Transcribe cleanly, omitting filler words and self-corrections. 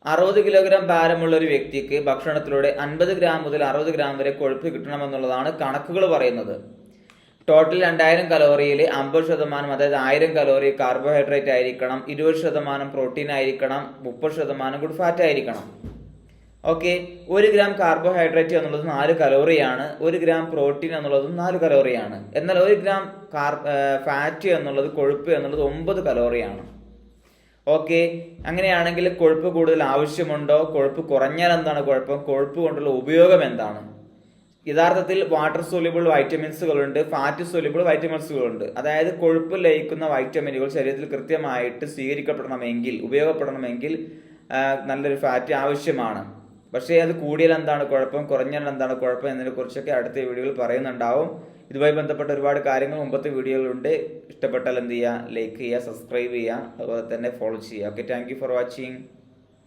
60 kilogram ഭാരമുള്ള ഒരു വ്യക്തിക്ക് ഭക്ഷണത്തിലൂടെ 50 ഗ്രാം മുതൽ 60 ഗ്രാം വരെ കൊഴുപ്പ് കിട്ടണമെന്നുള്ളതാണ് കണക്കുകൾ പറയുന്നത്. ടോട്ടൽ 2000 കലോറിയിൽ 50%, അതായത് 1000 കലോറി കാർബോഹൈഡ്രേറ്റ് ആയിരിക്കണം, 20% പ്രോട്ടീൻ ആയിരിക്കണം, 30% ഗുഡ് ഫാറ്റ് ആയിരിക്കണം. ഓക്കെ, 1 ഗ്രാം കാർബോഹൈഡ്രേറ്റ് എന്നുള്ളത് 4 കലോറിയാണ്, 1 ഗ്രാം പ്രോട്ടീൻ എന്നുള്ളതും 4 കലോറിയാണ്. എന്നാൽ 1 ഗ്രാം ഫാറ്റ് എന്നുള്ളത്, കൊഴുപ്പ് എന്നുള്ളത് 9 കലോറിയാണ്. ഓക്കെ, അങ്ങനെയാണെങ്കിൽ കൊഴുപ്പ് കൂടുതൽ ആവശ്യമുണ്ടോ? കൊഴുപ്പ് കുറഞ്ഞാൽ എന്താണ് കുഴപ്പം? കൊഴുപ്പ് കൊണ്ടുള്ള ഉപയോഗം എന്താണ്? യഥാർത്ഥത്തിൽ വാട്ടർ സോല്യൂബിൾ വൈറ്റമിൻസുകളുണ്ട്, ഫാറ്റ് സോല്യൂബിൾ വൈറ്റമിൻസുകളുണ്ട്. അതായത് കൊഴുപ്പ് ലയിക്കുന്ന വൈറ്റമിനുകൾ ശരീരത്തിൽ കൃത്യമായിട്ട് സ്വീകരിക്കപ്പെടണമെങ്കിൽ, ഉപയോഗപ്പെടണമെങ്കിൽ നല്ലൊരു ഫാറ്റ് ആവശ്യമാണ്. പക്ഷേ അത് കൂടിയാൽ എന്താണ് കുഴപ്പം, കുറഞ്ഞാൽ എന്താണ് കുഴപ്പം എന്നതിനെ കുറിച്ചൊക്കെ അടുത്ത വീഡിയോയിൽ പറയുന്നുണ്ടാവും. ഇതുമായി ബന്ധപ്പെട്ട ഒരുപാട് കാര്യങ്ങൾ മുമ്പത്തെ വീഡിയോയിലുണ്ട്. ഇഷ്ടപ്പെട്ടാൽ എന്ത് ചെയ്യുക? ലൈക്ക് ചെയ്യുക, സബ്സ്ക്രൈബ് ചെയ്യുക, അതുപോലെ തന്നെ ഫോളോ ചെയ്യുക. Okay, thank you for watching.